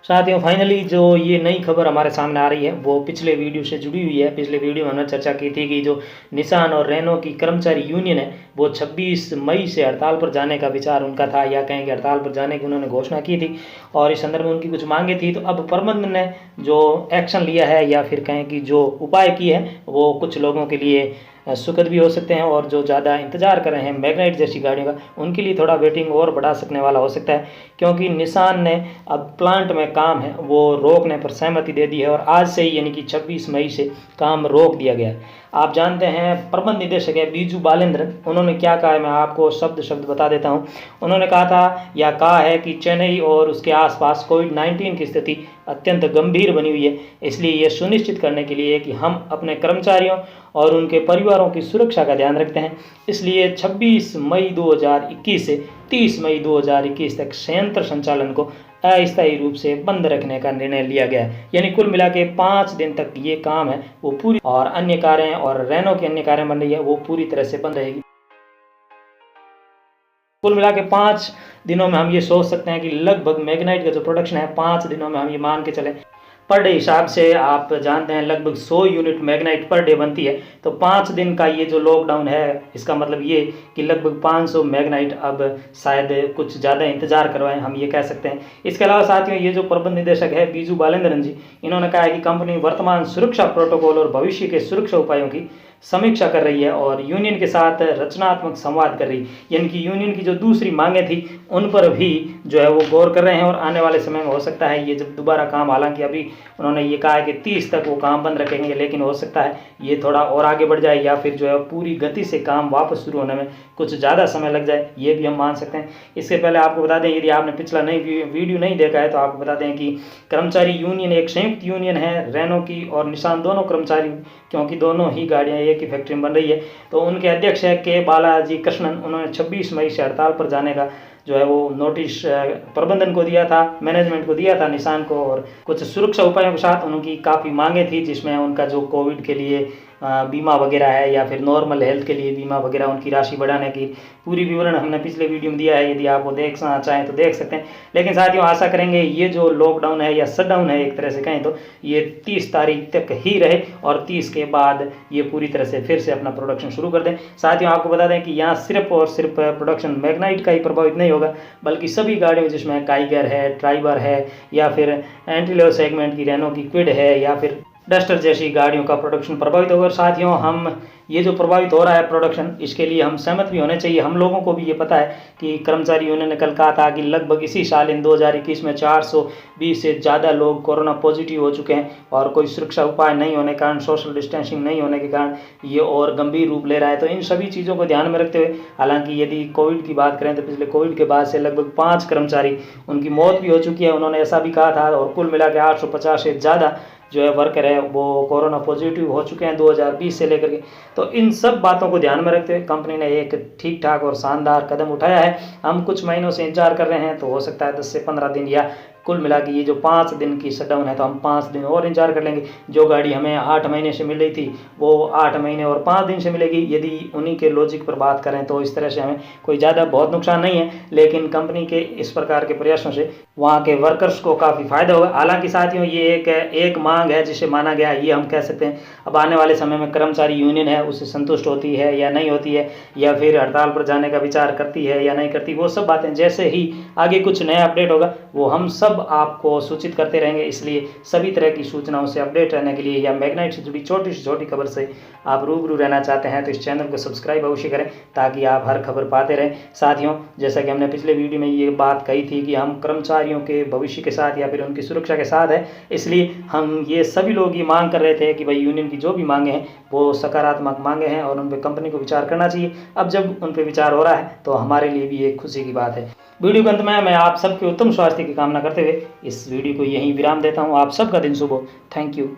साथियों फाइनली जो ये नई खबर हमारे सामने आ रही है वो पिछले वीडियो से जुड़ी हुई है। पिछले वीडियो में हमने चर्चा की थी कि जो निसान और रेनो की कर्मचारी यूनियन है वो 26 मई से हड़ताल पर जाने का विचार उनका था, या कहें कि हड़ताल पर जाने की उन्होंने घोषणा की थी और इस संदर्भ में उनकी कुछ मांगे थी। तो अब प्रबंधन ने जो एक्शन लिया है या फिर कहें कि जो उपाय किए हैं वो कुछ लोगों के लिए सुखद भी हो सकते हैं, और जो ज़्यादा इंतजार कर रहे हैं मैग्नाइट जैसी गाड़ियों का उनके लिए थोड़ा वेटिंग और बढ़ा सकने वाला हो सकता है, क्योंकि निसान ने अब प्लांट में काम है वो रोकने पर सहमति दे दी है और आज से ही यानी कि 26 मई से काम रोक दिया गया है। आप जानते हैं प्रबंध निदेशक है बीजू बालेंद्रन, उन्होंने क्या कहा है मैं आपको शब्द शब्द बता देता हूं। उन्होंने कहा था या कहा है कि चेन्नई और उसके आसपास कोविड-19 की स्थिति अत्यंत गंभीर बनी हुई है, इसलिए ये सुनिश्चित करने के लिए कि हम अपने कर्मचारियों और उनके परिवारों की सुरक्षा का ध्यान रखते हैं, इसलिए 26 मई 2021 से 30 मई 2021 तक संयंत्र संचालन को अस्थायी रूप से बंद रखने का निर्णय लिया गया है। यानी कुल मिला के 5 दिन तक ये काम है वो पूरी, और अन्य कारें और रेनो की अन्य कारें बन रही है वो पूरी तरह से बंद रहेगी। कुल मिला के 5 दिनों में हम ये सोच सकते हैं कि लगभग मैग्नाइट का जो प्रोडक्शन है 5 दिनों में हम ये मान के चले पर डे हिसाब से आप जानते हैं लगभग 100 यूनिट मैग्नाइट पर डे बनती है। तो 5 दिन का ये जो लॉकडाउन है इसका मतलब ये कि लगभग 500 मैग्नाइट अब शायद कुछ ज़्यादा इंतजार करवाएं, हम ये कह सकते हैं। इसके अलावा साथियों ये जो प्रबंध निदेशक है बीजू बालेंद्रन जी, इन्होंने कहा है कि कंपनी वर्तमान सुरक्षा प्रोटोकॉल और भविष्य के सुरक्षा उपायों की समीक्षा कर रही है और यूनियन के साथ रचनात्मक संवाद कर रही है, यानी कि यूनियन की जो दूसरी मांगे थी उन पर भी जो है वो गौर कर रहे हैं। और आने वाले समय में हो सकता है ये जब दोबारा काम, हालांकि अभी उन्होंने ये कहा है कि 30 तक वो काम बंद रखेंगे, लेकिन हो सकता है ये थोड़ा और आगे बढ़ जाए या फिर जो है पूरी गति से काम वापस शुरू होने में कुछ ज़्यादा समय लग जाए, ये भी हम मान सकते हैं। इससे पहले आपको बता दें, यदि आपने पिछला वीडियो नहीं देखा है तो आपको बता दें कि कर्मचारी यूनियन एक संयुक्त यूनियन है रेनो की और निसान दोनों कर्मचारी, क्योंकि दोनों ही गाड़ियां एक ही फैक्ट्री में बन रही है। तो उनके अध्यक्ष है के बालाजी कृष्णन, उन्होंने 26 मई से हड़ताल पर जाने का जो है वो नोटिस प्रबंधन को दिया था, मैनेजमेंट को दिया था, निसान को, और कुछ सुरक्षा उपायों के साथ उनकी काफ़ी मांगे थी जिसमें उनका जो कोविड के लिए बीमा वगैरह है या फिर नॉर्मल हेल्थ के लिए बीमा वगैरह उनकी राशि बढ़ाने की पूरी विवरण हमने पिछले वीडियो में दिया है, यदि आप वो देखना चाहें तो देख सकते हैं। लेकिन साथियों आशा करेंगे ये जो लॉकडाउन है या शटडाउन है एक तरह से कहें तो ये 30 तारीख तक ही रहे और 30 के बाद ये पूरी तरह से फिर से अपना प्रोडक्शन शुरू कर दें। साथियों आपको बता दें कि यहाँ सिर्फ और सिर्फ प्रोडक्शन मैग्नाइट का ही प्रभावित नहीं होगा, बल्कि सभी गाड़ियों जिसमें काइगर है, ट्राइबर है, या फिर एंट्री लेवल सेगमेंट की रेनो की क्विड है, या फिर डस्टर जैसी गाड़ियों का प्रोडक्शन प्रभावित होगा। और साथियों हम ये जो प्रभावित हो रहा है प्रोडक्शन, इसके लिए हम सहमत भी होने चाहिए। हम लोगों को भी ये पता है कि कर्मचारी यूनियन ने कल कहा था कि लगभग इसी साल इन 2021 में 420 से ज़्यादा लोग कोरोना पॉजिटिव हो चुके हैं और कोई सुरक्षा उपाय नहीं होने के कारण, सोशल डिस्टेंसिंग नहीं होने के कारण ये और गंभीर रूप ले रहा है। तो इन सभी चीज़ों को ध्यान में रखते हुए, हालांकि यदि कोविड की बात करें तो पिछले कोविड के बाद से लगभग 5 कर्मचारी उनकी मौत भी हो चुकी है, उन्होंने ऐसा भी कहा था, और कुल मिला के 850 से ज़्यादा जो है वर्कर है वो कोरोना पॉजिटिव हो चुके हैं 2020 से लेकर के। तो इन सब बातों को ध्यान में रखते हुए कंपनी ने एक ठीक ठाक और शानदार कदम उठाया है। हम कुछ महीनों से इंतजार कर रहे हैं, तो हो सकता है 10 से 15 दिन या कुल मिला के ये जो 5 दिन की शटडाउन है तो हम 5 दिन और इंतजार कर लेंगे। जो गाड़ी हमें 8 महीने से मिल रही थी वो 8 महीने और 5 दिन से मिलेगी। यदि उन्हीं के लॉजिक पर बात करें तो इस तरह से हमें कोई ज़्यादा बहुत नुकसान नहीं है, लेकिन कंपनी के इस प्रकार के प्रयासों से वहाँ के वर्कर्स को काफ़ी फायदा होगा। हालांकि साथियों ये एक मांग है जिसे माना गया है, ये हम कह सकते हैं। अब आने वाले समय में कर्मचारी यूनियन है उससे संतुष्ट होती है या नहीं होती है, या फिर हड़ताल पर जाने का विचार करती है या नहीं करती, वो सब बातें जैसे ही आगे कुछ नया अपडेट होगा वो हम सब आपको सूचित करते रहेंगे। इसलिए सभी तरह की सूचनाओं से अपडेट रहने के लिए या मैग्नाइट से जुड़ी छोटी से छोटी खबर से आप रूबरू रहना चाहते हैं तो इस चैनल को सब्सक्राइब अवश्य करें ताकि आप हर खबर पाते रहें। साथियों जैसा कि हमने पिछले वीडियो में ये बात कही थी कि हम कर्मचारियों के भविष्य के साथ या फिर उनकी सुरक्षा के साथ है, इसलिए हम ये सभी लोग ये मांग कर रहे थे कि भाई यूनियन की जो भी मांगे हैं वो सकारात्मक मांगे हैं और उन पर कंपनी को विचार करना चाहिए। अब जब उन पर विचार हो रहा है तो हमारे लिए भी एक खुशी की बात है। वीडियो के अंत में मैं आप सबके उत्तम स्वास्थ्य की कामना करते हुए इस वीडियो को यहीं विराम देता हूँ। आप सबका दिन शुभ हो। Thank you.